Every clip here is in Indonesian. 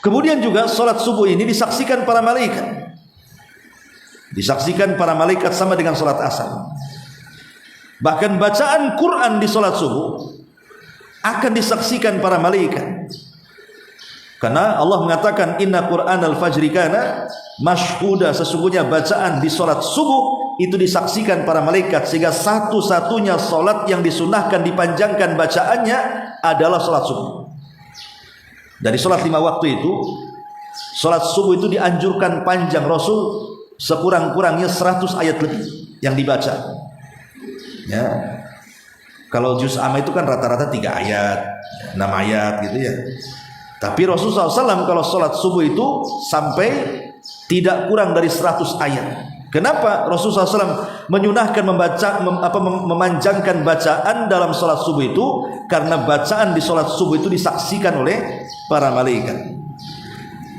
Kemudian juga salat subuh ini disaksikan para malaikat. Disaksikan para malaikat sama dengan salat asar. Bahkan bacaan Quran di salat subuh akan disaksikan para malaikat. Karena Allah mengatakan inna Qur'anal fajri kana mashhuda, sesungguhnya bacaan di salat subuh itu disaksikan para malaikat, sehingga satu-satunya salat yang disunahkan dipanjangkan bacaannya adalah salat subuh. Dari salat 5 waktu itu, salat subuh itu dianjurkan panjang. Rasul sekurang-kurangnya 100 ayat lebih yang dibaca. Ya. Kalau juz amma itu kan rata-rata 3 ayat, 6 ayat gitu ya. Tapi Rasulullah SAW kalau sholat subuh itu sampai tidak kurang dari 100 ayat. Kenapa Rasulullah SAW menyunahkan memanjangkan bacaan dalam sholat subuh itu? Karena bacaan di sholat subuh itu disaksikan oleh para malaikat.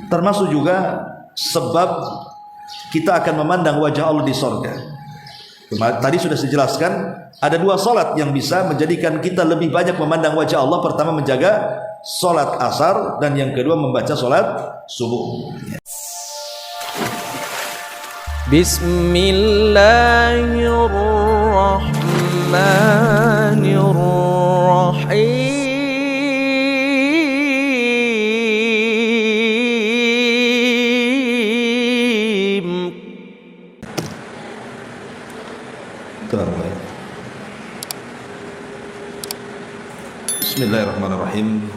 Termasuk juga sebab kita akan memandang wajah Allah di surga. Tadi sudah saya jelaskan, ada 2 sholat yang bisa menjadikan kita lebih banyak memandang wajah Allah. Pertama menjaga sholat asar, dan yang kedua membaca sholat subuh. Bismillahirrahmanirrahim. Bismillahirrahmanirrahim.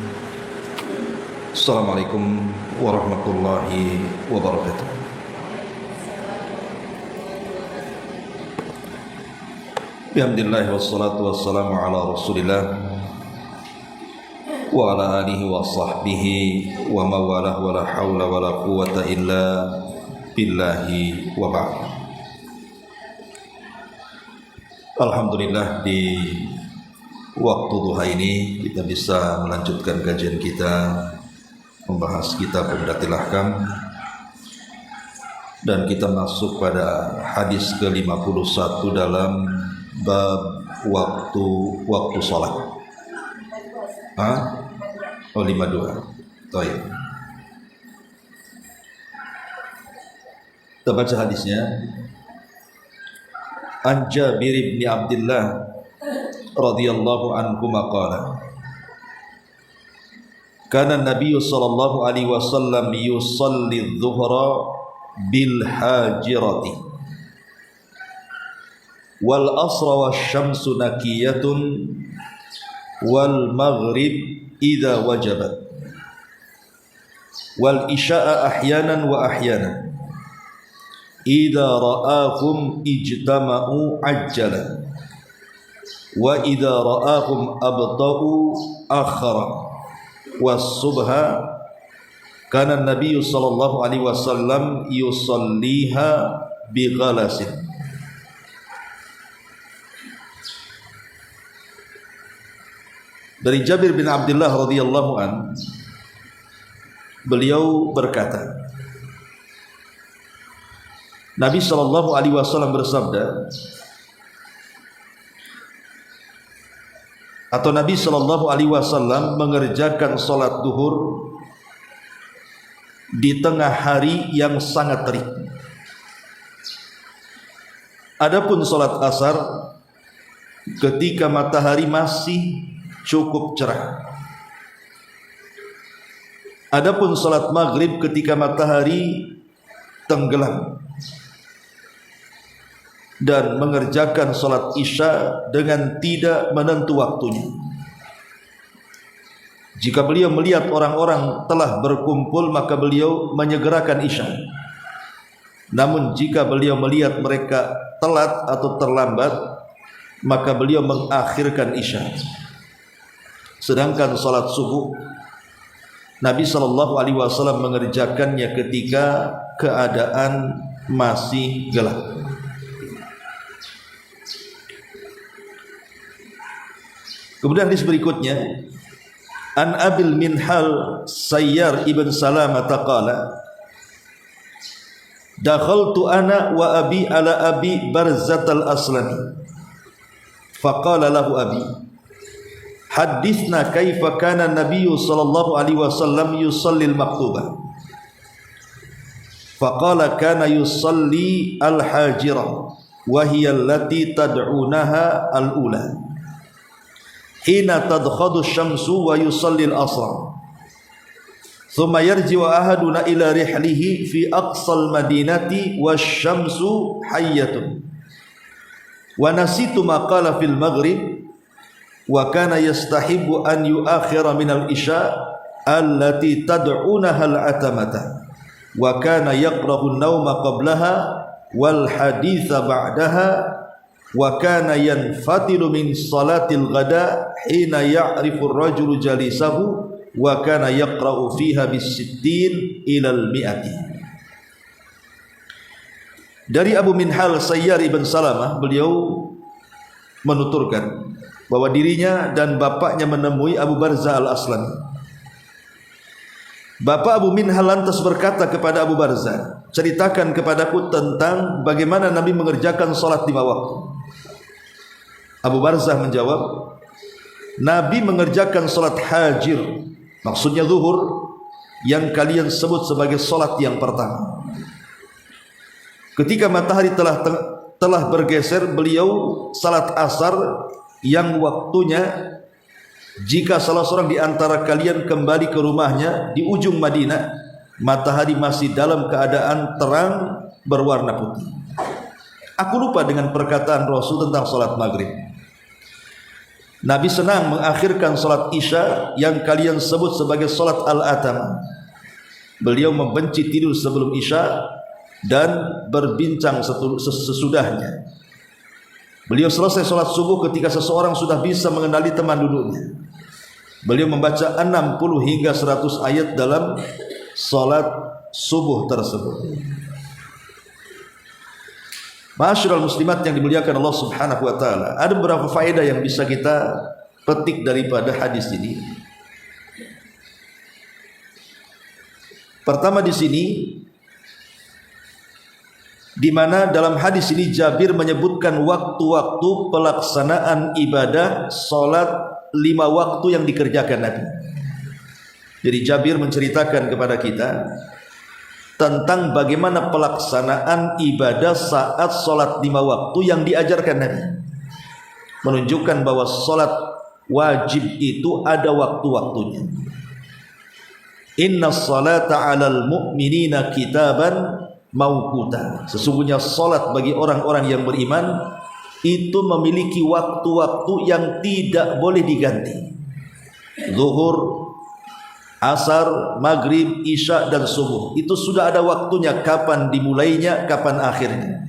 Assalamualaikum warahmatullahi wabarakatuh. Alhamdulillah wassalatu wassalamu ala Rasulillah wa ala alihi wa sahbihi wa mawalah wa la hawla wa la quwwata illa billahi wa ba'd. Alhamdulillah, di waktu duha ini kita bisa melanjutkan kajian kita, membahas kitab Umdatul Ahkam, dan kita masuk pada hadis ke-51 dalam bab waktu salat. Oh, 52. Baik. Kita baca hadisnya. An Jabir bin Abdullah radhiyallahu anhu maqala kana an-nabiy sallallahu alaihi wasallam yusalli adh-dhuhra bil hajirati wal asra wasyamsu nakiyatun wal maghrib idza wajabat wal isya'a ahyanan wa ahyanan idza ra'ahum ijtama'u ajjala wa idza ra'ahum abta'u akhara was subha kana an-nabiy sallallahu alaihi wasallam yusalliha bi ghalasin. Dari Jabir bin Abdullah radhiyallahu an, beliau berkata, Nabi sallallahu alaihi wasallam bersabda, atau Nabi sallallahu alaihi wasallam mengerjakan salat duhur di tengah hari yang sangat terik. Adapun salat asar ketika matahari masih cukup cerah. Adapun salat maghrib ketika matahari tenggelam, dan mengerjakan salat isya dengan tidak menentu waktunya. Jika beliau melihat orang-orang telah berkumpul, maka beliau menyegerakan isya. Namun jika beliau melihat mereka telat atau terlambat, maka beliau mengakhirkan isya. Sedangkan salat subuh Nabi SAW mengerjakannya ketika keadaan masih gelap. Kemudian hadis berikutnya, An Abil Minhal Sayyar ibn Salamah qala dakhaltu ana wa abi ala abi Barzat al-Aslami faqala lahu abi hadithna kaifa kana Nabi sallallahu alaihi wasallam yusalli al-maktubah. Faqala kana yusalli al-hajira wa hiya allati tad'unaha al-ula hina tadkhadu asy-syamsu wa yusalli al-asra. Thumma yarji'u ahaduna ila rihlihi fi aqsal madinati wasyamsu hayyatun. Wa nasitu ma qala fil maghrib wa kana yastahibu an yuakhira min al-isya allati tad'unaha al-atamata wa kana yaqra'u an-nawma qablaha wal haditha ba'daha wa kana yanfatilu min salatil ghada hina ya'rifu ar-rajulu jalisahu wa kana yaqra'u fiha bis-sittin ila al-mi'ati. Dari Abu Minhal Sayyar ibn Salamah, beliau menuturkan bahwa dirinya dan bapaknya menemui Abu Barzah al-Aslami. Bapak Abu Minhal lantas berkata kepada Abu Barzah, ceritakan kepadaku tentang bagaimana Nabi mengerjakan salat 5 waktu. Abu Barzah menjawab, Nabi mengerjakan salat hajir, maksudnya zuhur, yang kalian sebut sebagai salat yang pertama. Ketika matahari telah bergeser, beliau salat asar yang waktunya jika salah seorang di antara kalian kembali ke rumahnya di ujung Madinah, matahari masih dalam keadaan terang berwarna putih. Aku lupa dengan perkataan Rasul tentang salat maghrib. Nabi senang mengakhirkan salat isya yang kalian sebut sebagai salat al-atama. Beliau membenci tidur sebelum isya dan berbincang sesudahnya. Beliau selesai salat subuh ketika seseorang sudah bisa mengenali teman duduknya. Beliau membaca 60 hingga 100 ayat dalam salat subuh tersebut. Ma'asyiral muslimat yang dimuliakan Allah Subhanahu wa taala, ada beberapa faedah yang bisa kita petik daripada hadis ini. Pertama di sini, di mana dalam hadis ini Jabir menyebutkan waktu-waktu pelaksanaan ibadah salat 5 waktu yang dikerjakan Nabi. Jadi Jabir menceritakan kepada kita tentang bagaimana pelaksanaan ibadah saat salat 5 waktu yang diajarkan Nabi. Menunjukkan bahwa salat wajib itu ada waktu-waktunya. Inna salata 'alal mu'minina kitaban mauquta. Sesungguhnya salat bagi orang-orang yang beriman itu memiliki waktu-waktu yang tidak boleh diganti. Zuhur, asar, maghrib, isya dan subuh itu sudah ada waktunya, kapan dimulainya, kapan akhirnya,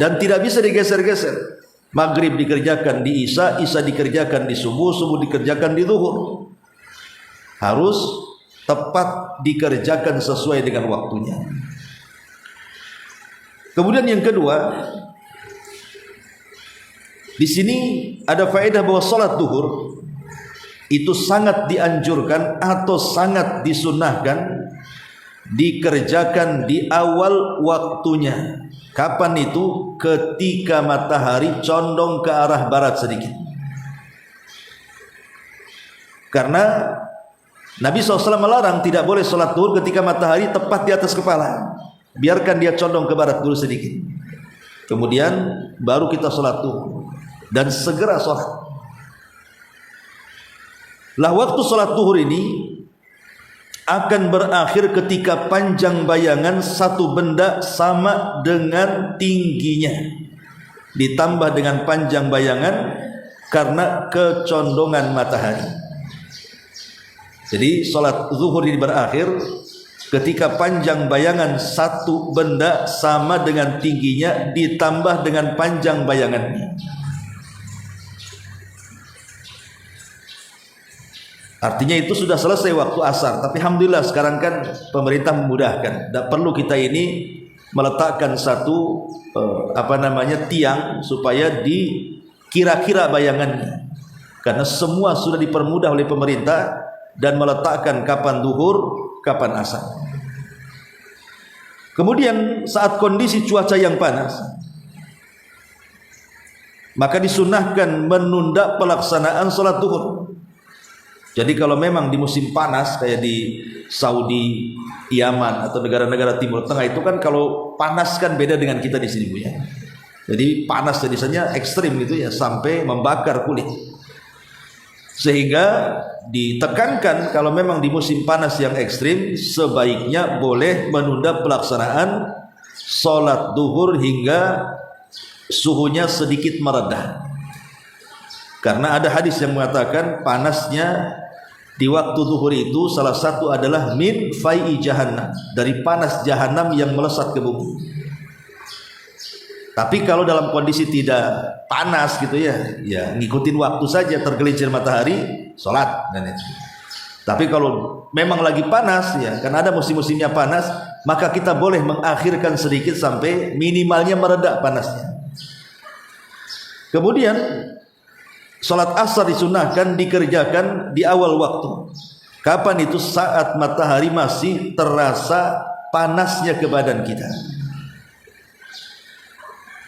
dan tidak bisa digeser-geser. Maghrib dikerjakan di isya, isya dikerjakan di subuh, subuh dikerjakan di zuhur. Harus tepat dikerjakan sesuai dengan waktunya. Kemudian yang kedua, di sini ada faedah bahwa salat zuhur itu sangat dianjurkan atau sangat disunnahkan dikerjakan di awal waktunya. Kapan itu? Ketika matahari condong ke arah barat sedikit. Karena Nabi SAW melarang tidak boleh salat zuhur ketika matahari tepat di atas kepala. Biarkan dia condong ke barat dulu sedikit, kemudian baru kita salat zuhur dan segera salat. Lah waktu salat zuhur ini akan berakhir ketika panjang bayangan satu benda sama dengan tingginya ditambah dengan panjang bayangan karena kecondongan matahari. Jadi salat zuhur ini berakhir ketika panjang bayangan satu benda sama dengan tingginya ditambah dengan panjang bayangannya. Artinya itu sudah selesai waktu asar. Tapi alhamdulillah sekarang kan pemerintah memudahkan. Tak perlu kita ini meletakkan satu tiang supaya dikira-kira bayangannya. Karena semua sudah dipermudah oleh pemerintah dan meletakkan kapan zuhur, kapan asar. Kemudian saat kondisi cuaca yang panas, maka disunahkan menunda pelaksanaan sholat duhur. Jadi kalau memang di musim panas kayak di Saudi, Yaman atau negara-negara Timur Tengah itu kan kalau panas kan beda dengan kita di sini Bu ya. Jadi panas jadinya ekstrim gitu ya, sampai membakar kulit. Sehingga ditekankan kalau memang di musim panas yang ekstrim sebaiknya boleh menunda pelaksanaan sholat duhur hingga suhunya sedikit meredah. Karena ada hadis yang mengatakan panasnya di waktu zuhur itu salah satu adalah min fai'i jahannam, dari panas jahanam yang melesat ke bumi. Tapi kalau dalam kondisi tidak panas gitu ya, ya ngikutin waktu saja, tergelincir matahari, sholat dan itu. Tapi kalau memang lagi panas ya, kan ada musim-musimnya panas, maka kita boleh mengakhirkan sedikit sampai minimalnya mereda panasnya. Kemudian sholat asar disunahkan dikerjakan di awal waktu. Kapan itu? Saat matahari masih terasa panasnya ke badan kita.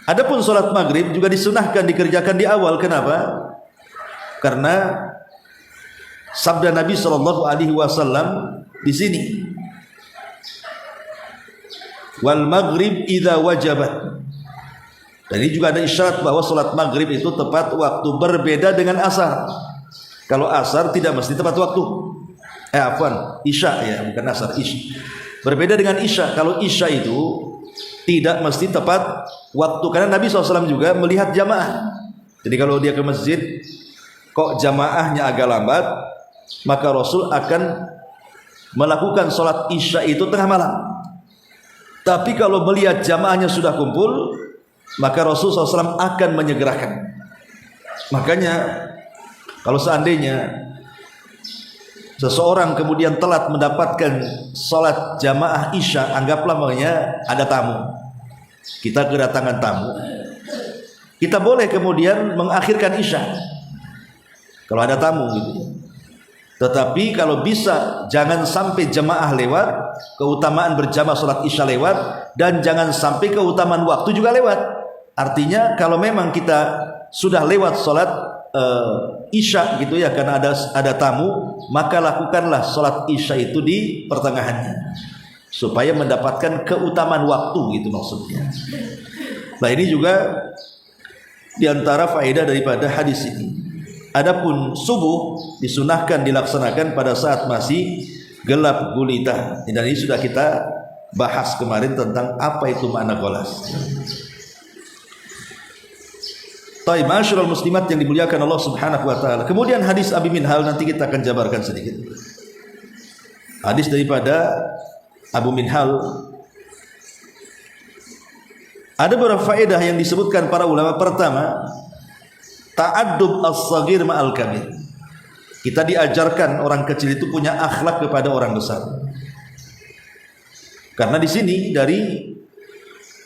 Adapun sholat maghrib juga disunahkan dikerjakan di awal. Kenapa? Karena sabda Nabi SAW di sini, wal maghrib idza wajabat. Dan ini juga ada isyarat bahwa sholat maghrib itu tepat waktu, berbeda dengan asar. Kalau asar tidak mesti tepat waktu. Isya ya, bukan asar, isya. Berbeda dengan isya. Kalau isya itu tidak mesti tepat waktu, karena Nabi SAW juga melihat jamaah. Jadi kalau dia ke masjid kok jamaahnya agak lambat, maka Rasul akan melakukan sholat isya itu tengah malam. Tapi kalau melihat jamaahnya sudah kumpul, maka Rasul SAW akan menyegerakan. Makanya kalau seandainya seseorang kemudian telat mendapatkan sholat jamaah isya, anggaplah makanya ada tamu, kita kedatangan tamu, kita boleh kemudian mengakhirkan isya kalau ada tamu gitu. Tetapi kalau bisa jangan sampai jamaah lewat, keutamaan berjamaah sholat isya lewat, dan jangan sampai keutamaan waktu juga lewat. Artinya kalau memang kita sudah lewat sholat isya gitu ya, karena ada tamu, maka lakukanlah sholat isya itu di pertengahannya supaya mendapatkan keutamaan waktu gitu maksudnya. Nah ini juga diantara faedah daripada hadis ini. Adapun subuh disunahkan dilaksanakan pada saat masih gelap gulita. Dan ini sudah kita bahas kemarin tentang apa itu makna golas. Taib, ma'asyiral muslimat yang dimuliakan Allah Subhanahu wa taala. Kemudian hadis Abi Minhal nanti kita akan jabarkan sedikit. Hadis daripada Abu Minhal. Ada beberapa faedah yang disebutkan para ulama. Pertama, ta'addub as-saghir ma'al kabir. Kita diajarkan orang kecil itu punya akhlak kepada orang besar. Karena di sini dari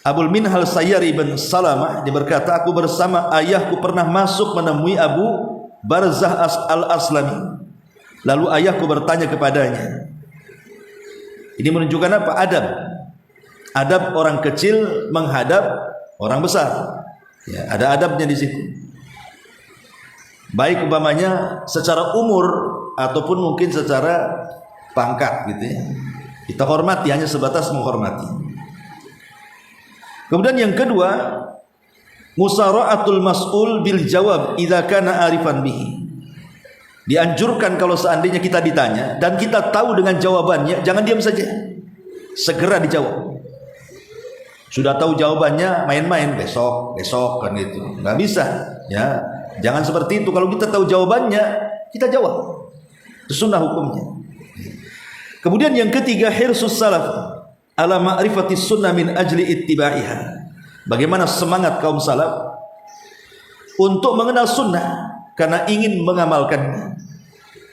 Abul Minhal Sayyar ibn Salamah, dia berkata, aku bersama ayahku pernah masuk menemui Abu Barzah al-Aslami. Lalu ayahku bertanya kepadanya. Ini menunjukkan apa? Adab. Adab orang kecil menghadap orang besar. Ya, ada adabnya di situ. Baik umpamanya secara umur ataupun mungkin secara pangkat gitu ya. Kita hormati, hanya sebatas menghormati. Kemudian yang kedua, musara'atul mas'ul bil jawab idza kana arifan bihi. Dianjurkan kalau seandainya kita ditanya dan kita tahu dengan jawabannya, jangan diam saja. Segera dijawab. Sudah tahu jawabannya, main-main besok kan gitu. Enggak bisa, ya. Jangan seperti itu. Kalau kita tahu jawabannya, kita jawab. Itu sunnah hukumnya. Kemudian yang ketiga, hirsus salaf ala ma'rifati sunnah min ajli ittiba'iha. Bagaimana semangat kaum salaf untuk mengenal sunnah karena ingin mengamalkannya.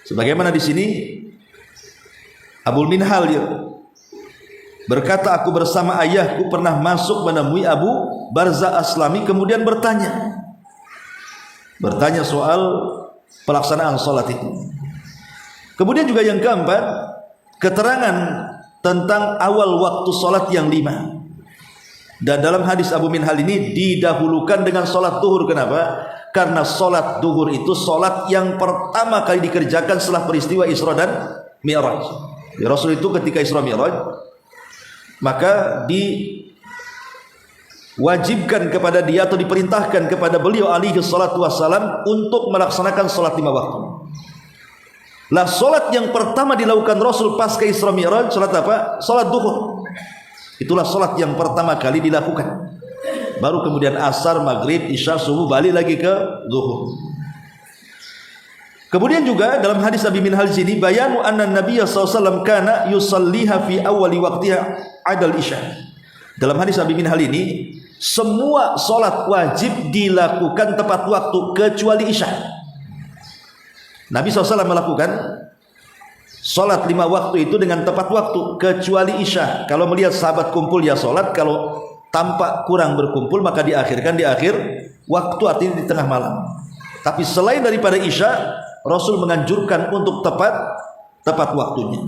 Sebagaimana di sini Abul Minhal berkata, aku bersama ayahku pernah masuk menemui Abu Barzah Aslami, kemudian bertanya soal pelaksanaan sholat itu. Kemudian juga yang keempat, keterangan tentang awal waktu sholat yang 5. Dan dalam hadis Abu Minhal ini didahulukan dengan sholat duhur. Kenapa? Karena sholat duhur itu sholat yang pertama kali dikerjakan setelah peristiwa Isra dan Mi'raj. Rasul itu ketika Isra Mi'raj, maka diwajibkan kepada dia atau diperintahkan kepada beliau alaihi salatu wassalam untuk melaksanakan sholat 5 waktu. Lah sholat yang pertama dilakukan Rasul pasca Isra Mi'raj, sholat apa? Sholat duhur. Itulah sholat yang pertama kali dilakukan. Baru kemudian asar, maghrib, isya, subuh, balik lagi ke zuhur. Kemudian juga dalam hadis Abi Minhal sini, bayanu anna Nabiya SAW kana yusalliha fi awali waqtiha adal isya. Dalam hadis Abi Minhal ini, semua sholat wajib dilakukan tepat waktu kecuali isya. Nabi SAW melakukan sholat 5 waktu itu dengan tepat waktu kecuali isya. Kalau melihat sahabat kumpul ya sholat, kalau tampak kurang berkumpul maka diakhirkan di akhir waktu, artinya di tengah malam. Tapi selain daripada isya, Rasul menganjurkan untuk tepat waktunya.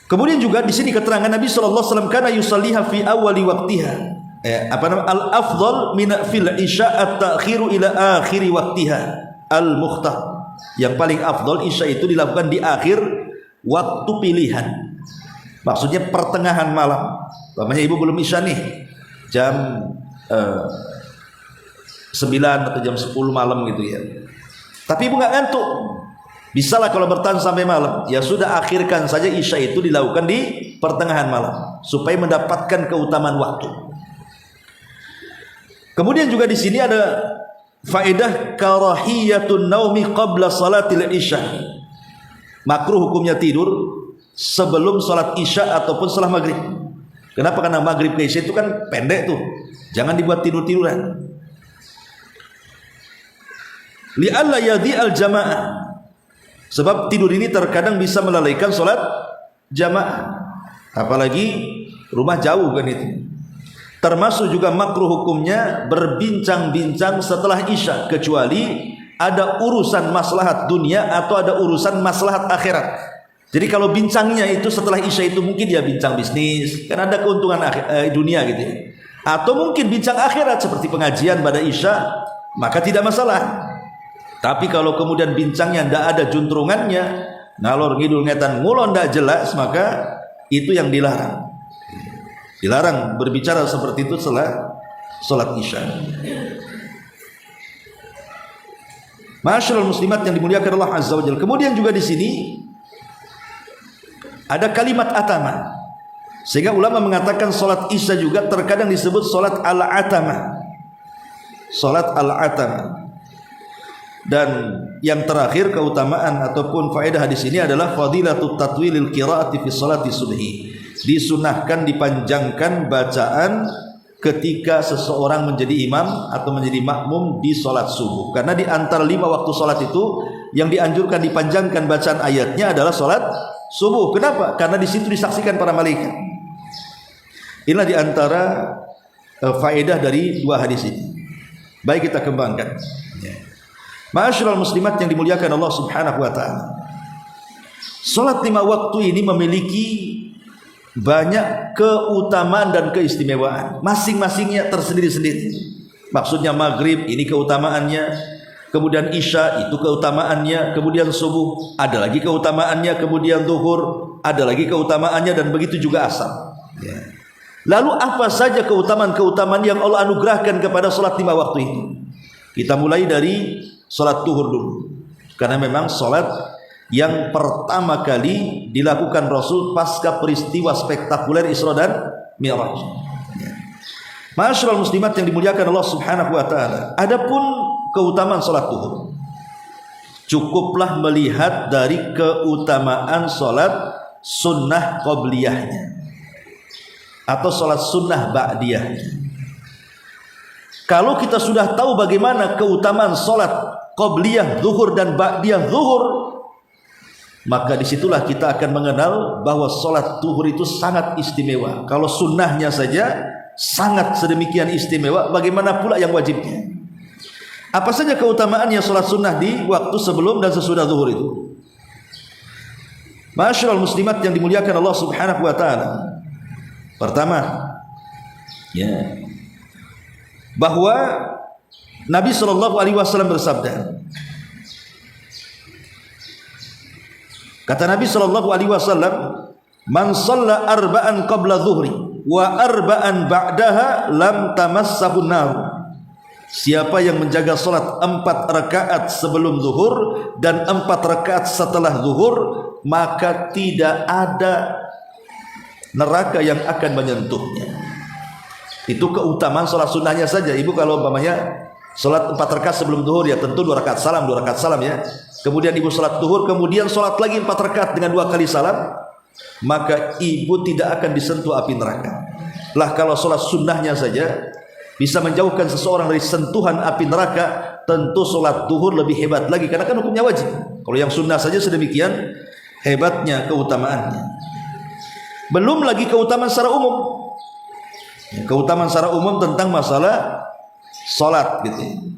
Kemudian juga di sini keterangan Nabi SAW kana yusalliha fi awali waqtiha. Al-afdal min fil isya at-ta'khiru ila akhiri waqtiha. Al-mukhtar, yang paling afdol isya itu dilakukan di akhir waktu pilihan, maksudnya pertengahan malam. Namanya ibu belum isya nih jam 9 atau jam 10 malam gitu ya, tapi ibu nggak ngantuk, bisalah kalau bertahan sampai malam, ya sudah akhirkan saja isya itu dilakukan di pertengahan malam supaya mendapatkan keutamaan waktu. Kemudian juga di sini ada faedah karahiyatun naumi qabla salatil isya. Makruh hukumnya tidur sebelum salat isya ataupun setelah maghrib. Kenapa? Karena maghrib ke isya itu kan pendek tuh, jangan dibuat tidur-tiduran. Li'alla yadhi'al jamaah, sebab tidur ini terkadang bisa melalaikan salat jamaah, apalagi rumah jauh kan itu. Termasuk juga makruh hukumnya berbincang-bincang setelah isya, kecuali ada urusan maslahat dunia atau ada urusan maslahat akhirat. Jadi kalau bincangnya itu setelah isya itu mungkin ya bincang bisnis, kan ada keuntungan dunia gitu ya. Atau mungkin bincang akhirat seperti pengajian pada isya, maka tidak masalah. Tapi kalau kemudian bincangnya tidak ada juntrungannya, ngalor ngidul ngetan ngulon tidak jelas, maka itu yang dilarang. Dilarang berbicara seperti itu setelah salat isya. Ma'asyiral muslimat yang dimuliakan Allah Azza wa Jalla. Kemudian juga di sini ada kalimat atama, sehingga ulama mengatakan salat isya juga terkadang disebut salat al-atama. Salat al-atama. Dan yang terakhir keutamaan ataupun faedah hadis ini adalah fadilatut tatwilil qiraati fi salati subhi. Disunahkan dipanjangkan bacaan ketika seseorang menjadi imam atau menjadi makmum di salat subuh. Karena di antara 5 waktu salat itu yang dianjurkan dipanjangkan bacaan ayatnya adalah salat subuh. Kenapa? Karena di situ disaksikan para malaikat. Inilah di antara faedah dari 2 hadis ini. Baik, kita kembangkan. Ma'asyiral muslimat yang dimuliakan Allah Subhanahu wa taala. Salat 5 waktu ini memiliki banyak keutamaan dan keistimewaan, masing-masingnya tersendiri-sendiri. Maksudnya maghrib ini keutamaannya, kemudian isya itu keutamaannya, kemudian subuh ada lagi keutamaannya, kemudian zuhur ada lagi keutamaannya, dan begitu juga asar. Lalu apa saja keutamaan-keutamaan yang Allah anugerahkan kepada salat 5 waktu itu? Kita mulai dari salat zuhur dulu, karena memang salat yang pertama kali dilakukan Rasul pasca peristiwa spektakuler Isra dan Mi'raj. Ma'asyiral muslimat yang dimuliakan Allah Subhanahu wa taala. Adapun keutamaan salat zuhur, cukuplah melihat dari keutamaan salat sunnah qabliyahnya atau salat sunnah ba'diyahnya. Kalau kita sudah tahu bagaimana keutamaan salat qabliyah zuhur dan ba'diyah zuhur, maka disitulah kita akan mengenal bahwa sholat zuhur itu sangat istimewa. Kalau sunnahnya saja sangat sedemikian istimewa, bagaimana pula yang wajibnya? Apa saja keutamaannya sholat sunnah di waktu sebelum dan sesudah zuhur itu? Ma'asyiral muslimat yang dimuliakan Allah Subhanahu wa taala. Pertama, Ya. Bahwa Nabi Shallallahu Alaihi Wasallam bersabda, kata Nabi Shallallahu Alaihi Wasallam, man shalla arba'an qabla zuhri wa arba'an ba'daha lam tamassahu nar. Siapa yang menjaga salat 4 rakaat sebelum zuhur dan 4 rakaat setelah zuhur, maka tidak ada neraka yang akan menyentuhnya. Itu keutamaan salat sunnahnya saja. Ibu kalau umpamanya salat 4 rakaat sebelum zuhur, ya tentu 2 rakaat salam ya. Kemudian ibu salat zuhur, kemudian salat lagi 4 rakaat dengan 2 kali salam, maka ibu tidak akan disentuh api neraka. Lah kalau salat sunnahnya saja bisa menjauhkan seseorang dari sentuhan api neraka, tentu salat zuhur lebih hebat lagi karena kan hukumnya wajib. Kalau yang sunnah saja sedemikian hebatnya keutamaannya. Belum lagi keutamaan secara umum. Keutamaan secara umum tentang masalah salat gitu.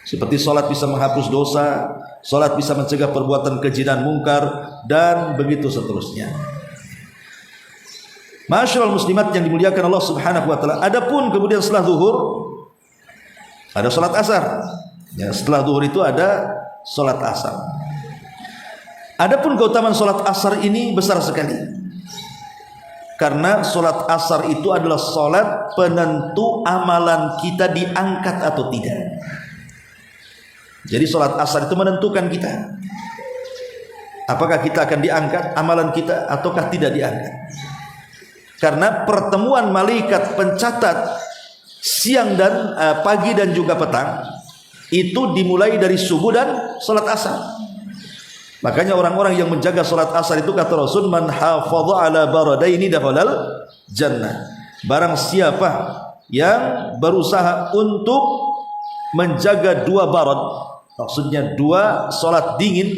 Seperti salat bisa menghapus dosa, salat bisa mencegah perbuatan keji dan mungkar, dan begitu seterusnya. Ma'asyiral muslimat yang dimuliakan Allah Subhanahu wa taala. Adapun kemudian setelah zuhur ada salat asar. Ya, setelah zuhur itu ada salat asar. Adapun keutamaan salat asar ini besar sekali. Karena salat asar itu adalah salat penentu amalan kita diangkat atau tidak. Jadi salat asar itu menentukan kita, apakah kita akan diangkat amalan kita ataukah tidak diangkat. Karena pertemuan malaikat pencatat siang dan pagi dan juga petang itu dimulai dari subuh dan salat asar. Makanya orang-orang yang menjaga salat asar itu kata Rasul, man hafadha ala baradaini dakhalal jannah. Barang siapa yang berusaha untuk menjaga 2 barad, maksudnya 2 salat dingin,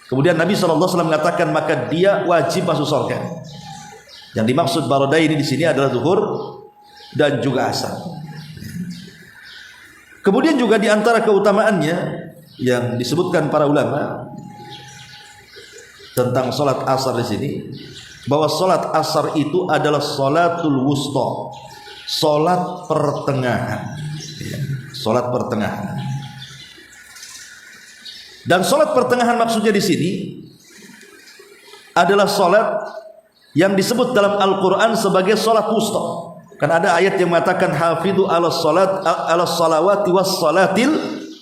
kemudian Nabi SAW mengatakan maka dia wajib masuk surga. Yang dimaksud baradai ini di sini adalah zuhur dan juga asar. Kemudian juga di antara keutamaannya yang disebutkan para ulama tentang salat asar di sini, bahwa salat asar itu adalah salatul wusta, salat pertengahan. Salat pertengahan. Dan salat pertengahan maksudnya di sini adalah salat yang disebut dalam Al-Quran sebagai salat wusta. Kan ada ayat yang mengatakan hafidhu ala salawati was salatil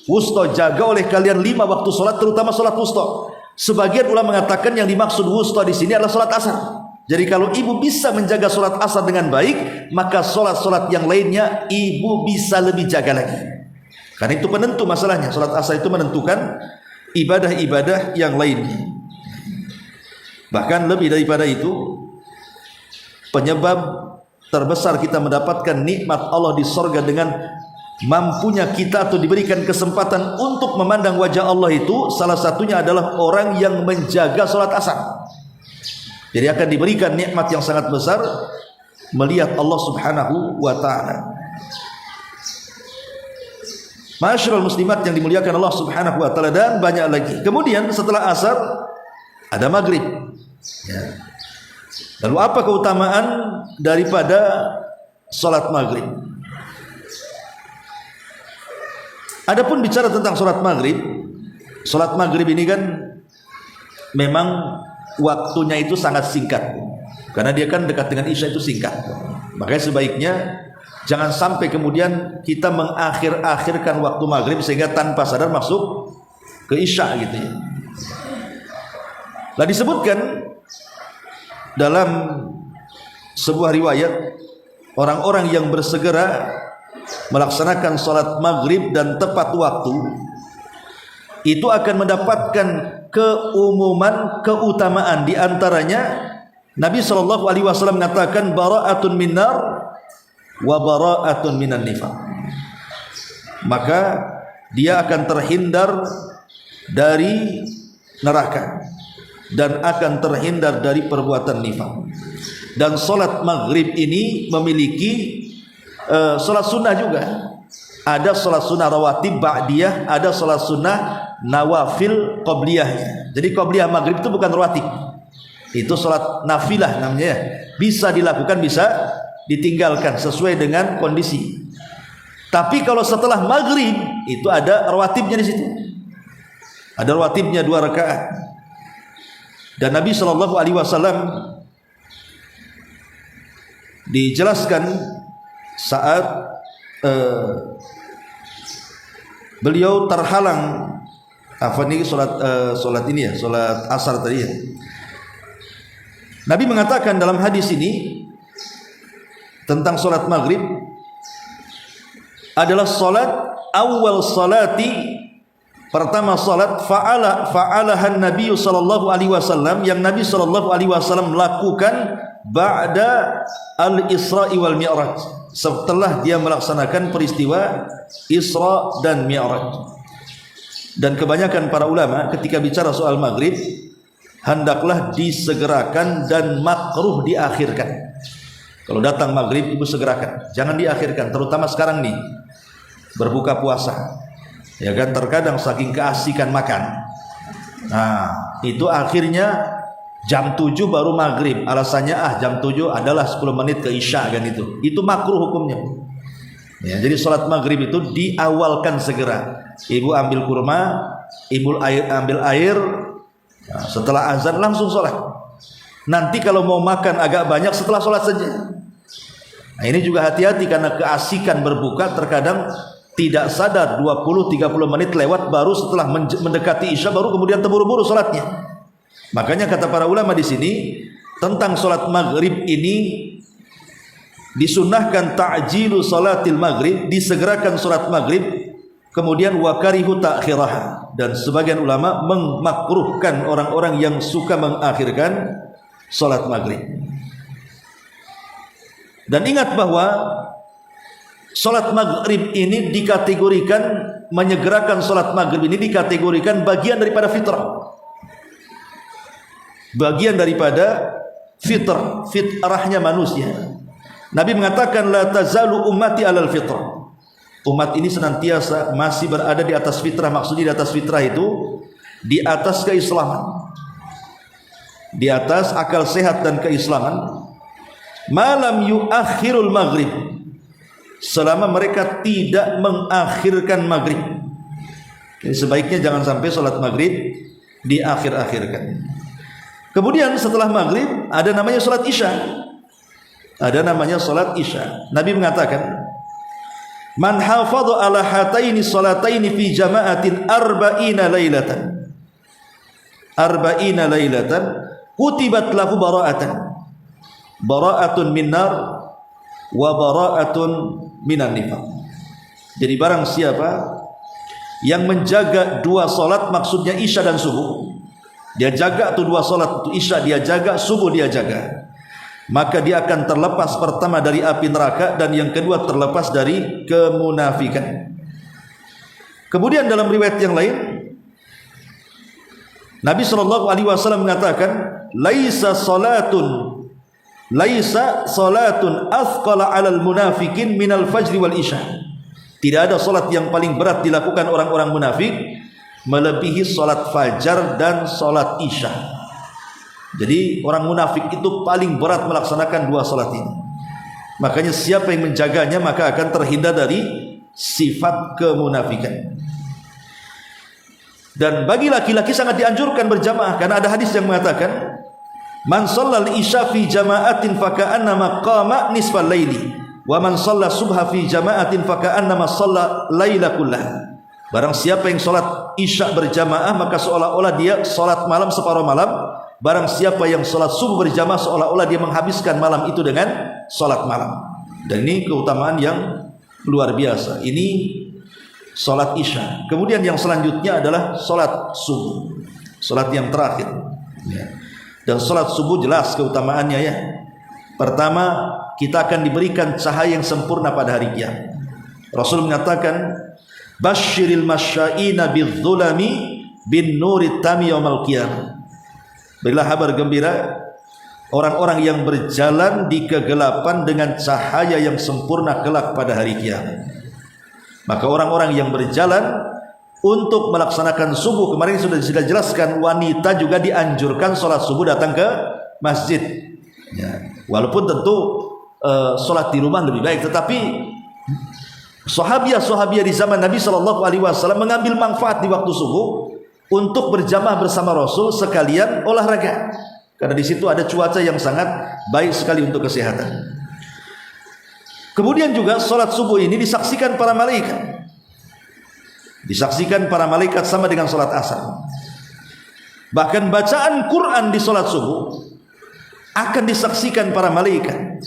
wusta, jaga oleh kalian 5 waktu salat, terutama salat wusta. Sebagian ulama mengatakan yang dimaksud wusta di sini adalah salat asar. Jadi kalau ibu bisa menjaga salat asar dengan baik, maka salat-salat yang lainnya ibu bisa lebih jaga lagi. Karena itu penentu masalahnya. Salat asar itu menentukan ibadah-ibadah yang lainnya. Bahkan lebih daripada itu, penyebab terbesar kita mendapatkan nikmat Allah di surga dengan mampunya kita atau diberikan kesempatan untuk memandang wajah Allah itu, salah satunya adalah orang yang menjaga salat asar. Jadi akan diberikan nikmat yang sangat besar melihat Allah Subhanahu wa taala. Ma'asyiral muslimat yang dimuliakan Allah Subhanahu wa taala, dan banyak lagi. Kemudian setelah asar ada maghrib. Ya. Lalu apa keutamaan daripada salat maghrib? Adapun bicara tentang salat maghrib ini kan memang waktunya itu sangat singkat, karena dia kan dekat dengan isya itu singkat. Makanya sebaiknya jangan sampai kemudian kita mengakhir-akhirkan waktu maghrib sehingga tanpa sadar masuk ke isya gitu ya. Nah, disebutkan dalam sebuah riwayat, orang-orang yang bersegera melaksanakan salat maghrib dan tepat waktu itu akan mendapatkan keutamaan. Di antaranya Nabi SAW mengatakan bara'atun minnar wa bara'atun minan nifaq. Maka dia akan terhindar dari neraka dan akan terhindar dari perbuatan nifaq. Dan salat maghrib ini memiliki salat sunnah juga. Ada salat sunnah rawatib ba'diyah, ada salat sunnah nawafil qabliyahnya. Jadi qabliyah maghrib itu bukan rawatib, itu salat nafilah namanya. Bisa dilakukan, bisa ditinggalkan sesuai dengan kondisi. Tapi kalau setelah maghrib itu ada rawatibnya di situ. Ada rawatibnya 2 rakaat. Dan Nabi Shallallahu Alaihi Wasallam dijelaskan saat beliau terhalang solat ini ya, solat asar tadi ya. Nabi mengatakan dalam hadis ini tentang solat maghrib adalah solat awal salati, pertama solat fa'alahan Nabi sallallahu alaihi wasallam, yang Nabi sallallahu alaihi wasallam lakukan ba'da al-Isra'i wal Mi'raj, setelah dia melaksanakan peristiwa Isra dan Mi'raj. Dan kebanyakan para ulama ketika bicara soal maghrib hendaklah disegerakan dan makruh diakhirkan. Kalau datang maghrib ibu segerakan, jangan diakhirkan, terutama sekarang nih berbuka puasa, ya kan, terkadang saking keasikan makan, nah itu akhirnya jam 7 baru maghrib, alasannya jam 7 adalah 10 menit ke isya, kan, itu makruh hukumnya ya. Jadi sholat maghrib itu diawalkan segera, ibu ambil kurma, ibu ambil air, nah, setelah azan langsung sholat. Nanti kalau mau makan agak banyak setelah sholat saja. Nah, ini juga hati-hati karena keasikan berbuka terkadang tidak sadar 20-30 menit lewat baru setelah mendekati isya baru kemudian terburu-buru sholatnya. Makanya kata para ulama di sini tentang sholat maghrib ini disunnahkan ta'jilu sholatil maghrib, disegerakan sholat maghrib, kemudian wakarihu ta'khiraha, dan sebagian ulama memakruhkan orang-orang yang suka mengakhirkan sholat maghrib. Dan ingat bahwa sholat maghrib ini dikategorikan, menyegerakan sholat maghrib ini dikategorikan bagian daripada fitrah, bagian daripada fitrahnya manusia. Nabi mengatakan la tazalu ummati alal fitrah, umat ini senantiasa masih berada di atas fitrah. Maksudnya di atas fitrah itu di atas keislaman, di atas akal sehat dan keislaman. Malam yuakhirul maghrib, selama mereka tidak mengakhirkan maghrib. Jadi sebaiknya jangan sampai sholat maghrib diakhir-akhirkan. Kemudian setelah maghrib ada namanya sholat isya, ada namanya sholat isya. Nabi mengatakan man hafadha ala hataini sholataini fi jama'atin arba'ina lailatan kutibat lahu bara'atun minnar wa bara'atun minan nifaq. Jadi barang siapa yang menjaga 2 salat, maksudnya isya dan subuh, dia jaga tuh 2 salat, itu isya dia jaga, subuh dia jaga, maka dia akan terlepas pertama dari api neraka dan yang kedua terlepas dari kemunafikan. Kemudian dalam riwayat yang lain Nabi sallallahu alaihi wasallam mengatakan laisa salatun athqala 'alal munafikin minal fajri wal isya. Tidak ada salat yang paling berat dilakukan orang-orang munafik melebihi salat fajar dan salat isya. Jadi orang munafik itu paling berat melaksanakan 2 salat ini. Makanya siapa yang menjaganya maka akan terhindar dari sifat kemunafikan. Dan bagi laki-laki sangat dianjurkan berjamaah karena ada hadis yang mengatakan man shallal isya fi jama'atin faka'annama qama nisfal laili wa man shalla subha fi jama'atin faka'annama shalla laila kullah. Barang siapa yang salat isya berjamaah maka seolah-olah dia salat malam separuh malam. Barang siapa yang salat subuh berjamaah seolah-olah dia menghabiskan malam itu dengan salat malam. Dan ini keutamaan yang luar biasa. Ini salat isya. Kemudian yang selanjutnya adalah salat subuh, salat yang terakhir ya. Dan salat subuh jelas keutamaannya ya. Pertama, kita akan diberikan cahaya yang sempurna pada hari kiamat. Rasul mengatakan basyiril masya'ina bidzulami bin nuri tami yaumil qiyamah. Berilah kabar gembira orang-orang yang berjalan di kegelapan dengan cahaya yang sempurna kelak pada hari kiamat. Maka orang-orang yang berjalan untuk melaksanakan subuh, kemarin sudah jelaskan, wanita juga dianjurkan sholat subuh datang ke masjid ya. Walaupun tentu sholat di rumah lebih baik. Tetapi sahabiah di zaman Nabi SAW mengambil manfaat di waktu subuh untuk berjamaah bersama Rasul sekalian olahraga, karena di situ ada cuaca yang sangat baik sekali untuk kesehatan. Kemudian juga sholat subuh ini disaksikan para malaikat. Disaksikan para malaikat sama dengan sholat asar. Bahkan bacaan Quran di sholat subuh akan disaksikan para malaikat.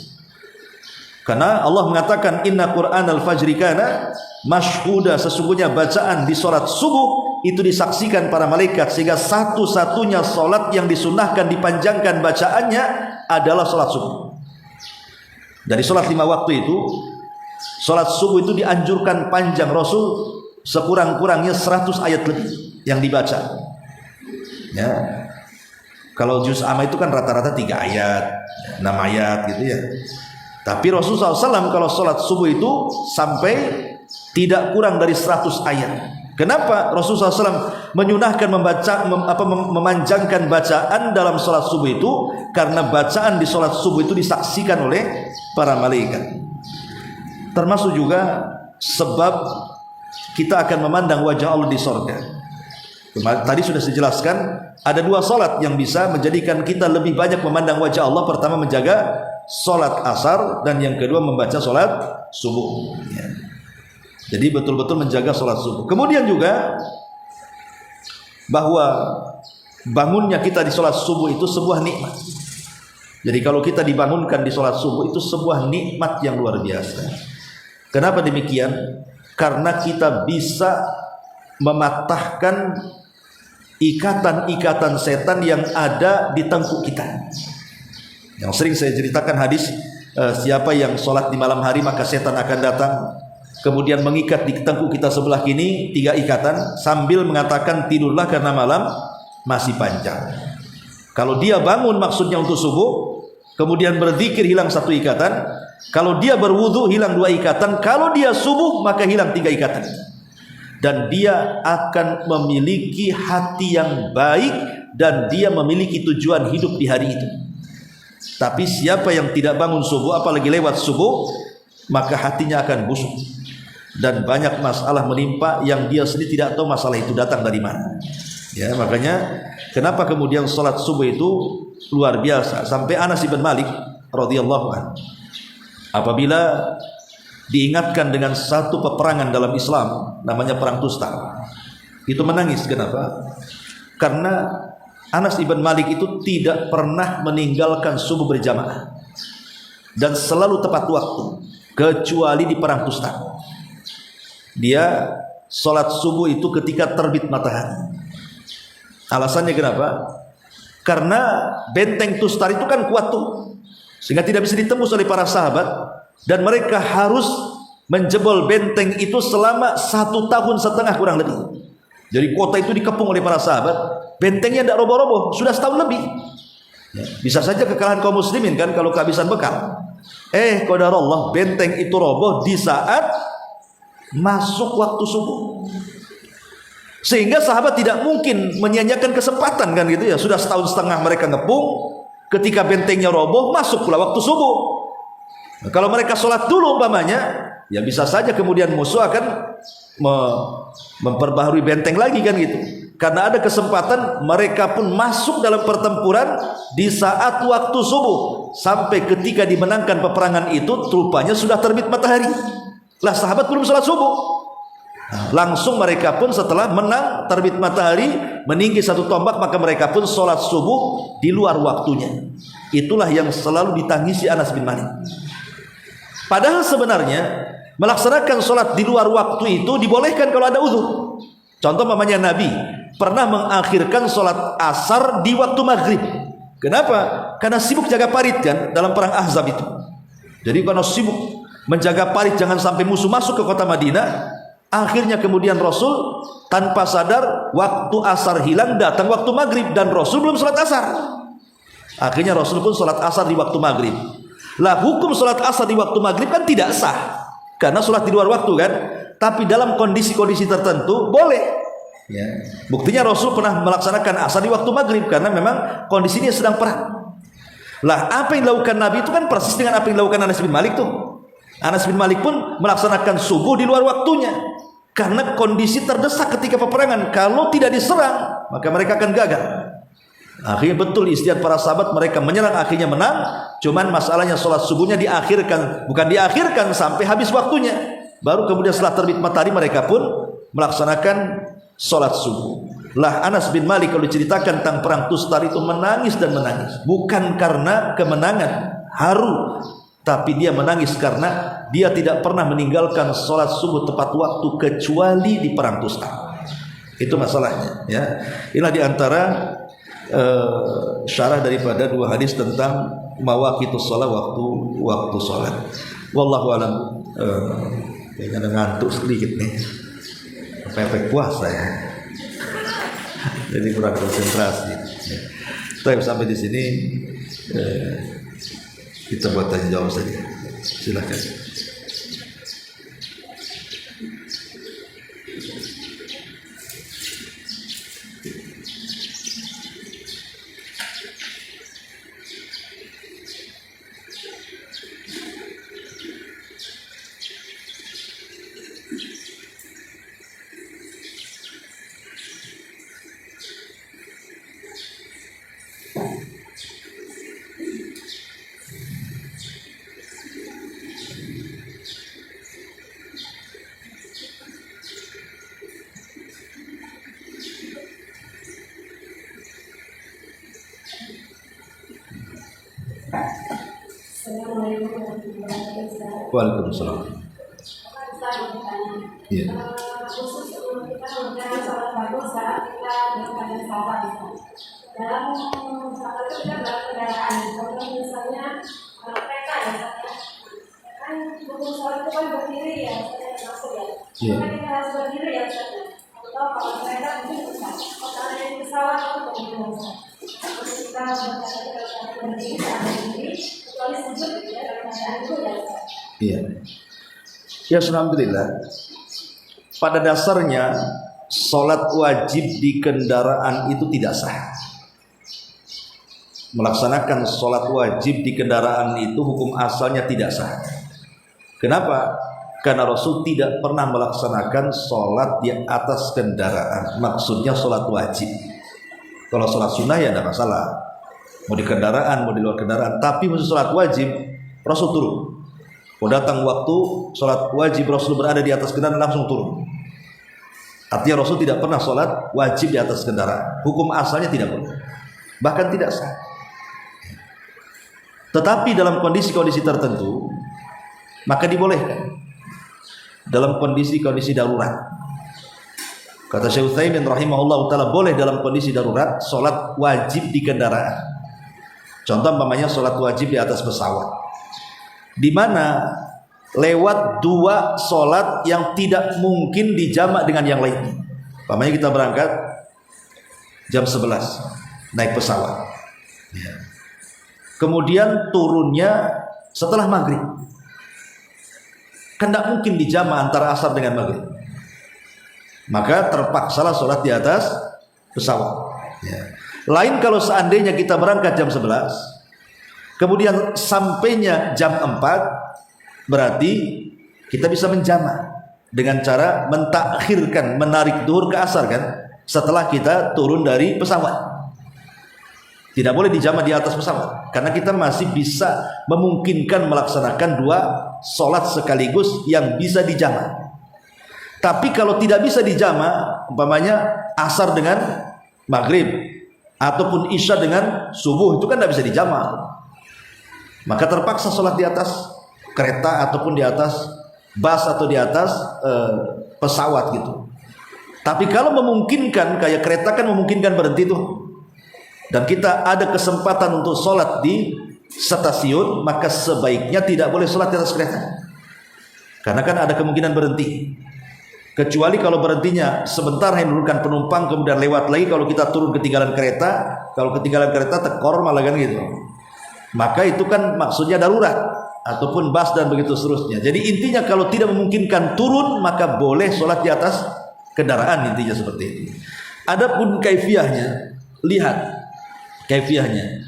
Karena Allah mengatakan inna Quran al-fajri kana mashhuda, sesungguhnya bacaan di sholat subuh itu disaksikan para malaikat, sehingga satu-satunya sholat yang disunahkan dipanjangkan bacaannya adalah sholat subuh. Dari sholat 5 waktu itu, sholat subuh itu dianjurkan panjang. Rasul sekurang-kurangnya 100 ayat lebih yang dibaca. Ya, kalau juz amma itu kan rata-rata 3 ayat, 6 ayat gitu ya. Tapi Rasulullah SAW kalau sholat subuh itu sampai tidak kurang dari 100 ayat. Kenapa Rasulullah SAW menyunahkan memanjangkan bacaan dalam sholat subuh itu? Karena bacaan di sholat subuh itu disaksikan oleh para malaikat. Termasuk juga sebab kita akan memandang wajah Allah di sorga. Tadi sudah dijelaskan ada 2 sholat yang bisa menjadikan kita lebih banyak memandang wajah Allah. Pertama menjaga sholat asar, dan yang kedua membaca sholat subuh. Jadi betul-betul menjaga sholat subuh. Kemudian juga bahwa bangunnya kita di sholat subuh itu sebuah nikmat. Jadi kalau kita dibangunkan di sholat subuh itu sebuah nikmat yang luar biasa. Kenapa demikian? Karena kita bisa mematahkan ikatan-ikatan setan yang ada di tengkuk kita. Yang sering saya ceritakan hadis, siapa yang sholat di malam hari maka setan akan datang, kemudian mengikat di tengkuk kita sebelah kini 3 ikatan sambil mengatakan tidurlah karena malam masih panjang. Kalau dia bangun maksudnya untuk subuh, kemudian berzikir hilang 1 ikatan. Kalau dia berwudu hilang 2 ikatan. Kalau dia subuh maka hilang 3 ikatan. Dan dia akan memiliki hati yang baik, dan dia memiliki tujuan hidup di hari itu. Tapi siapa yang tidak bangun subuh, apalagi lewat subuh, maka hatinya akan busuk dan banyak masalah menimpa yang dia sendiri tidak tahu masalah itu datang dari mana. Ya, makanya kenapa kemudian salat subuh itu luar biasa. Sampai Anas bin Malik radhiyallahu anhu apabila diingatkan dengan satu peperangan dalam Islam namanya perang Tustar, itu menangis. Kenapa? Karena Anas bin Malik itu tidak pernah meninggalkan subuh berjamaah dan selalu tepat waktu, kecuali di perang Tustar. Dia sholat subuh itu ketika terbit matahari. Alasannya kenapa? Karena benteng Tustar itu kan kuat tuh, sehingga tidak bisa ditembus oleh para sahabat, dan mereka harus menjebol benteng itu selama 1,5 tahun kurang lebih. Jadi kota itu dikepung oleh para sahabat, bentengnya tidak roboh-roboh, sudah setahun lebih. Bisa saja kekalahan kaum muslimin kan kalau kehabisan bekal. Qadarullah, benteng itu roboh di saat masuk waktu subuh. Sehingga sahabat tidak mungkin menyia-nyiakan kesempatan kan gitu ya. Sudah 1,5 tahun mereka ngepung, ketika bentengnya roboh masuk pula waktu subuh. Nah, kalau mereka sholat dulu umpamanya, ya bisa saja kemudian musuh akan memperbaharui benteng lagi kan gitu. Karena ada kesempatan mereka pun masuk dalam pertempuran di saat waktu subuh, sampai ketika dimenangkan peperangan itu rupanya sudah terbit matahari. Lah sahabat belum sholat subuh. Nah, langsung mereka pun setelah menang terbit matahari meninggi 1 tombak, maka mereka pun sholat subuh di luar waktunya. Itulah yang selalu ditangisi Anas bin Malik. Padahal sebenarnya melaksanakan sholat di luar waktu itu dibolehkan kalau ada uzur. Contoh mamanya Nabi pernah mengakhirkan sholat asar di waktu maghrib. Kenapa? Karena sibuk jaga parit kan dalam perang Ahzab itu. Jadi karena sibuk menjaga parit jangan sampai musuh masuk ke kota Madinah, akhirnya kemudian Rasul tanpa sadar waktu asar hilang, datang waktu maghrib, dan Rasul belum sholat asar. Akhirnya Rasul pun sholat asar di waktu maghrib. Lah hukum sholat asar di waktu maghrib kan tidak sah, karena sholat di luar waktu kan. Tapi dalam kondisi-kondisi tertentu boleh ya. Buktinya Rasul pernah melaksanakan asar di waktu maghrib karena memang kondisinya sedang perang. Lah apa yang dilakukan Nabi itu kan persis dengan apa yang dilakukan Anas bin Malik tuh. Anas bin Malik pun melaksanakan subuh di luar waktunya karena kondisi terdesak ketika peperangan. Kalau tidak diserang maka mereka akan gagal. Akhirnya betul istihad para sahabat, mereka menyerang, akhirnya menang. Cuman masalahnya sholat subuhnya diakhirkan, bukan diakhirkan sampai habis waktunya. Baru kemudian setelah terbit matahari mereka pun melaksanakan sholat subuh. Lah Anas bin Malik kalau diceritakan tentang perang Tustar itu menangis dan menangis, bukan karena kemenangan haru, tapi dia menangis karena dia tidak pernah meninggalkan sholat subuh tepat waktu kecuali di perang Tustar. Itu masalahnya, ya. Inilah diantara syarah daripada dua hadis tentang mawaqitus shalah, waktu sholat. Wallahu alam. Kayaknya ngantuk sedikit nih, efek puasa ya. Jadi kurang konsentrasi. Tapi sampai di sini kita buat tanya jawab saja. Silakan. Waalaikumsalam. Iya. Khusus kita mengenai sholat bagus saat kita berada salat. Dalam salat itu kita berkendaraan. Kalau misalnya kereta ya, kan hukum sholat itu kan berdiri ya, maksud ya. Karena kita harus berdiri ya, atau kalau kereta mungkin bisa. Kalau ada yang pesawat itu bagaimana? Kalau kita berdiri, kecuali sujud ya, keadaan itu ya. Iya. Ya, alhamdulillah. Pada dasarnya sholat wajib di kendaraan itu tidak sah. Melaksanakan sholat wajib di kendaraan itu hukum asalnya tidak sah. Kenapa? Karena Rasul tidak pernah melaksanakan sholat di atas kendaraan. Maksudnya sholat wajib. Kalau sholat sunnah ya tidak masalah, mau di kendaraan mau di luar kendaraan. Tapi khusus sholat wajib Rasul turun. Mau datang waktu sholat wajib Rasul berada di atas kendaraan langsung turun. Artinya Rasul tidak pernah sholat wajib di atas kendaraan. Hukum asalnya tidak boleh, bahkan tidak sah. Tetapi dalam kondisi-kondisi tertentu maka dibolehkan. Dalam kondisi-kondisi darurat, kata Syekh Utsaimin rahimahullah taala, boleh dalam kondisi darurat sholat wajib di kendaraan. Contoh umpamanya sholat wajib di atas pesawat, di mana lewat dua sholat yang tidak mungkin dijamak dengan yang lainnya. Umpamanya kita berangkat jam 11 naik pesawat, ya. Kemudian turunnya setelah maghrib, kan tidak mungkin dijamak antara asar dengan maghrib, maka terpaksalah sholat di atas pesawat, ya. Lain kalau seandainya kita berangkat jam 11 kemudian sampainya jam 4, berarti kita bisa menjamak dengan cara mentakhirkan, menarik duhur ke asar kan, setelah kita turun dari pesawat. Tidak boleh dijamak di atas pesawat, karena kita masih bisa memungkinkan melaksanakan dua sholat sekaligus yang bisa dijamak. Tapi kalau tidak bisa dijamak, umpamanya asar dengan maghrib ataupun isya dengan subuh, itu kan tidak bisa dijamak. Maka terpaksa sholat di atas kereta ataupun di atas bus atau di atas pesawat gitu. Tapi kalau memungkinkan, kayak kereta kan memungkinkan berhenti tuh, dan kita ada kesempatan untuk sholat di stasiun, maka sebaiknya tidak boleh sholat di atas kereta, karena kan ada kemungkinan berhenti. Kecuali kalau berhentinya sebentar hanya menurunkan penumpang kemudian lewat lagi, kalau kita turun ketinggalan kereta, kalau ketinggalan kereta tekor malah kan gitu, maka itu kan maksudnya darurat ataupun bus dan begitu seterusnya. Jadi intinya kalau tidak memungkinkan turun, maka boleh sholat di atas kendaraan, intinya seperti itu. Adapun kaifiahnya, lihat kaifiahnya.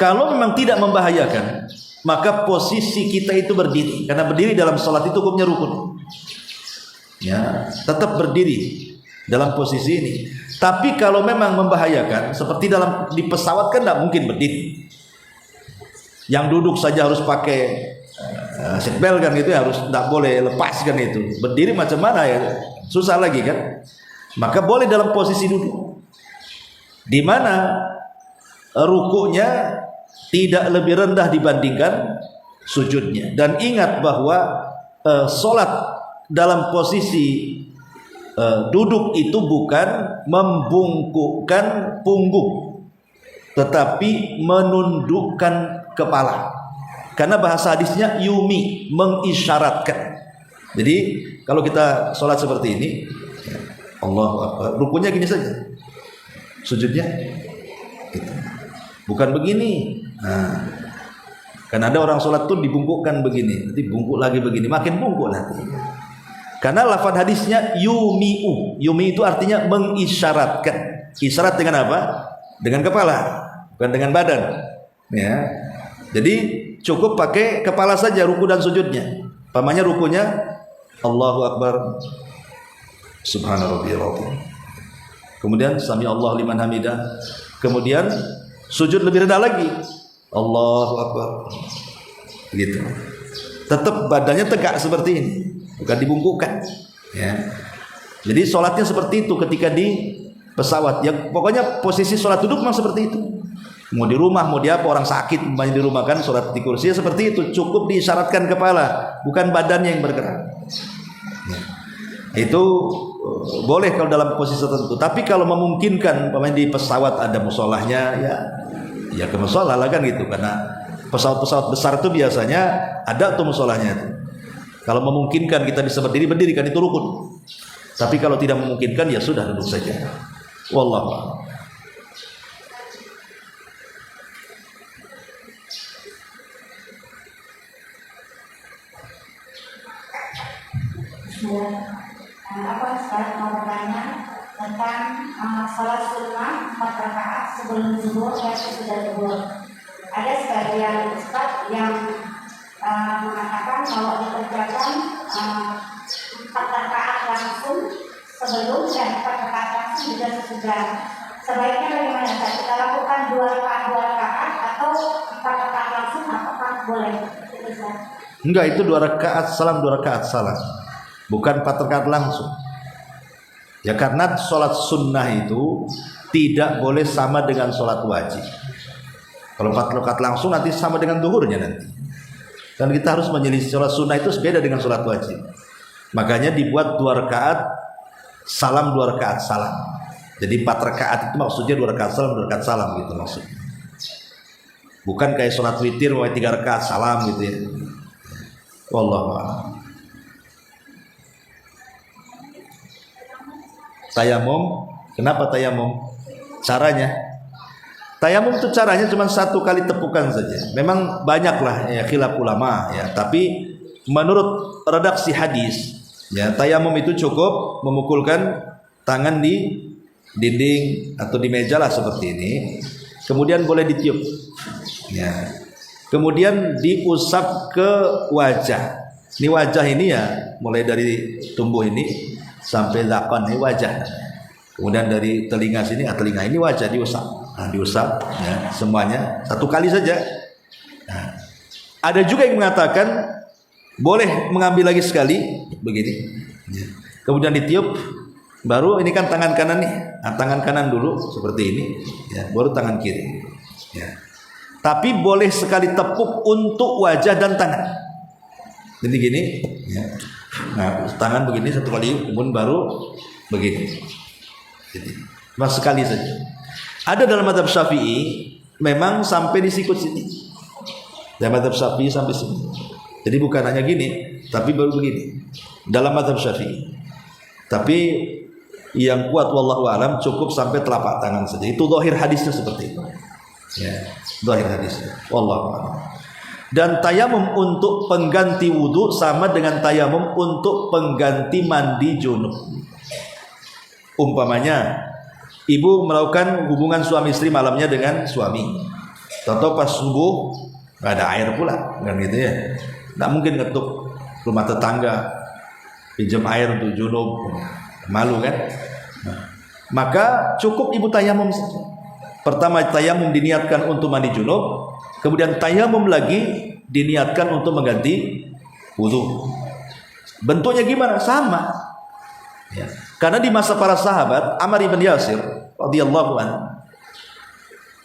Kalau memang tidak membahayakan, maka posisi kita itu berdiri, karena berdiri dalam sholat itu hukumnya rukun. Ya, tetap berdiri dalam posisi ini. Tapi kalau memang membahayakan, seperti di pesawat kan tidak mungkin berdiri. Yang duduk saja harus pakai seatbelt kan, gitu harus, tidak boleh lepaskan itu. Berdiri macam mana ya, susah lagi kan. Maka boleh dalam posisi duduk, di mana rukuknya tidak lebih rendah dibandingkan sujudnya. Dan ingat bahwa solat dalam posisi duduk itu bukan membungkukkan punggung, tetapi menundukkan kepala. Karena bahasa hadisnya yumi, mengisyaratkan. Jadi kalau kita sholat seperti ini, Allahu Akbar, rukunya gini saja, sujudnya gitu. Bukan begini. Nah, kan ada orang sholat tuh dibungkukkan begini, nanti bungkuk lagi begini, makin bungkuk nanti. Karena lafaz hadisnya yumi'u. Yumi itu artinya mengisyaratkan. Isyarat dengan apa? Dengan kepala, bukan dengan badan. Ya. Jadi cukup pakai kepala saja ruku dan sujudnya. Pamannya rukunya Allahu Akbar, Subhana rabbiyal azim. Kemudian sami Allah liman hamidah. Kemudian sujud lebih rendah lagi, Allahu Akbar. Begitu. Tetap badannya tegak seperti ini, bukan dibungkukkan. Ya. Jadi sholatnya seperti itu ketika di pesawat. Ya pokoknya posisi sholat duduk memang seperti itu. Mau di rumah, mau di apa, orang sakit banyak di rumah kan sholat di kursi ya seperti itu. Cukup diisyaratkan kepala, bukan badannya yang bergerak. Ya. Itu boleh kalau dalam posisi tertentu. Tapi kalau memungkinkan, pemain di pesawat ada musolahnya, ya ke musolah lah kan gitu. Karena pesawat-pesawat besar itu biasanya ada tuh musolahnya itu. Kalau memungkinkan kita bisa berdiri kan itu rukun. Tapi kalau tidak memungkinkan ya sudah duduk saja. Wallahu a'lam. Apa Ustaz mau bertanya tentang salat sunnah 4 rakaat sebelum zuhur dan sesudah zuhur. Ada sebagian Ustaz yang mengatakan bahwa dikerjakan 4 rakaat langsung sebelum dan 4 rakaat langsung juga sesudah. Sebaiknya bagaimana Ustaz? Kita lakukan 2 rakaat atau 4 rakaat langsung, apakah boleh? Enggak, itu 2 rakaat salam, 2 rakaat salam. Bukan 4 rakaat langsung. Ya karena sholat sunnah itu tidak boleh sama dengan sholat wajib. Kalau 4 rakaat langsung nanti sama dengan duhurnya nanti. Dan kita harus menyelisih sholat sunnah itu beda dengan sholat wajib. Makanya dibuat 2 rakaat salam, 2 rakaat salam. Jadi 4 rakaat itu maksudnya 2 rakaat salam, 2 rakaat salam gitu maksudnya. Bukan kayak sholat witir 3 rakaat salam gitu ya. Wallahu a'lam. Tayamum, kenapa tayamum? Caranya, tayamum itu caranya cuma 1 kali tepukan saja. Memang banyaklah ya khilaf ulama ya, tapi menurut redaksi hadis ya tayamum itu cukup memukulkan tangan di dinding atau di meja lah seperti ini. Kemudian boleh ditiup ya. Kemudian diusap ke wajah. Ini wajah ini ya, mulai dari tumbuh ini sampai zakon ini wajah. Kemudian dari telinga sini, telinga ini wajah diusap. Nah, diusap ya, semuanya 1 kali saja. Nah, ada juga yang mengatakan boleh mengambil lagi sekali begini. Ya. Kemudian ditiup, baru ini kan tangan kanan nih. Nah, tangan kanan dulu seperti ini, ya, baru tangan kiri. Ya. Tapi boleh sekali tepuk untuk wajah dan tangan. Jadi gini, ya. Nah, tangan begini 1 kali, kemudian baru begini. Jadi, cuma sekali saja. Ada dalam mazhab Syafi'i memang sampai di sikut sini. Dalam mazhab Syafi'i sampai sini. Jadi bukan hanya gini, tapi baru begini. Dalam mazhab Syafi'i. Tapi yang kuat wallahu alam cukup sampai telapak tangan saja. Itu zahir hadisnya seperti itu. Ya, zahir hadisnya. Wallahu alam. Dan tayamum untuk pengganti wudhu sama dengan tayamum untuk pengganti mandi junub. Umpamanya ibu melakukan hubungan suami istri malamnya dengan suami. Toto pas subuh nggak ada air pula, kan gitu ya. Nggak mungkin ngetuk rumah tetangga pinjam air untuk junub, malu kan? Nah, maka cukup ibu tayamum saja. Pertama tayamum diniatkan untuk mandi junub, kemudian tayamum lagi diniatkan untuk mengganti wudu. Bentuknya gimana? Sama. Ya. Karena di masa para sahabat, Ammar bin Yasir radhiyallahu anhu,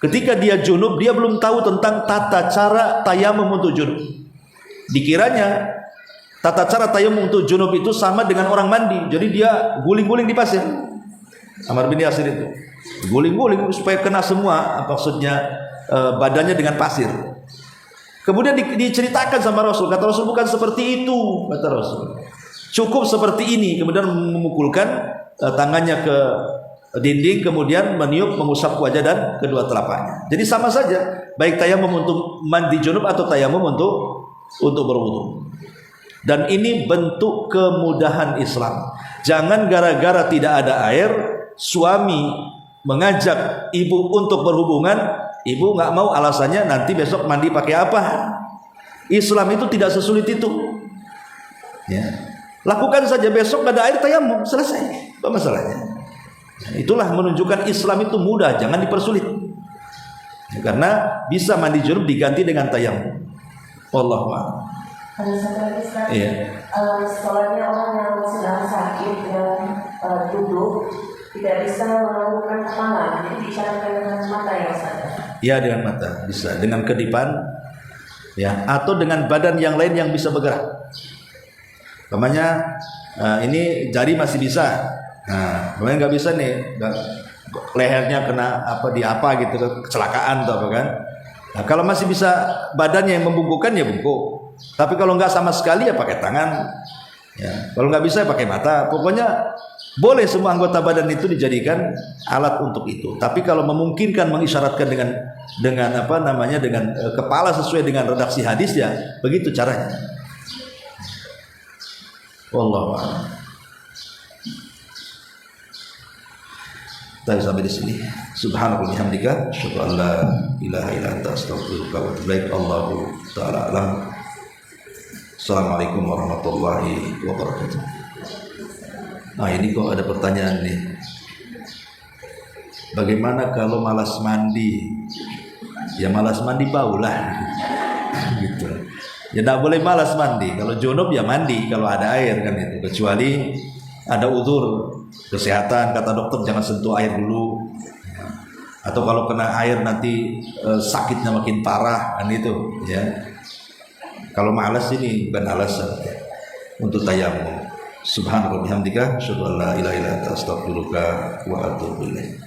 ketika dia junub, dia belum tahu tentang tata cara tayamum untuk junub. Dikiranya tata cara tayamum untuk junub itu sama dengan orang mandi. Jadi dia guling-guling di pasir. Ammar bin Yasir itu guling-guling supaya kena semua, maksudnya badannya dengan pasir. Kemudian diceritakan sama Rasul. Kata Rasul, bukan seperti itu, kata Rasul. Cukup seperti ini. Kemudian memukulkan tangannya ke dinding, kemudian meniup, mengusap wajah dan kedua telapaknya. Jadi sama saja, baik tayamum untuk mandi junub atau tayamum untuk berwudu. Dan ini bentuk kemudahan Islam. Jangan gara-gara tidak ada air, suami mengajak ibu untuk berhubungan, ibu nggak mau, alasannya nanti besok mandi pakai apa. Islam itu tidak sesulit itu. Ya. Lakukan saja, besok nggak ada air, tayamum, selesai. Apa masalahnya? Itulah menunjukkan Islam itu mudah, jangan dipersulit. Ya, karena bisa mandi junub diganti dengan tayamum. Wallahu a'lam. Ada satu lagi Ustaz. Iya. Soalnya orang yang sedang sakit dan duduk tidak bisa melakukan tangan, jadi diisyaratkan dengan mata ya Ustaz. Ya, dengan mata bisa, dengan kedipan, ya, atau dengan badan yang lain yang bisa bergerak. Namanya ini jari masih bisa. Nah, namanya nggak bisa nih, lehernya kena apa gitu, kecelakaan atau apa kan. Nah, kalau masih bisa badannya yang membungkukkan ya bungkuk. Tapi kalau nggak sama sekali ya pakai tangan. Ya, kalau nggak bisa ya pakai mata. Pokoknya boleh semua anggota badan itu dijadikan alat untuk itu. Tapi kalau memungkinkan mengisyaratkan dengan kepala sesuai dengan redaksi hadis, ya begitu caranya. Wallahu a'lam. Kita sampai di sini. Subhanallah bihamdika, asyhadu an la ilaha illa anta, astaghfiruka wa atubu ilaik. Allahu ta'ala alam. Assalamualaikum warahmatullahi wabarakatuh. Nah, ini kok ada pertanyaan nih. Bagaimana kalau malas mandi? Ya malas mandi baulah. Gitu. Ya tidak boleh malas mandi. Kalau junub ya mandi kalau ada air kan itu. Kecuali ada uzur kesehatan, kata dokter jangan sentuh air dulu. Atau kalau kena air nanti sakitnya makin parah kan itu. Ya. Kalau malas ini bukan alasan untuk tayamum. Subhanallah bihamdika, asyhadu an la ilaha illa anta, astaghfiruka wa atubu ilaik.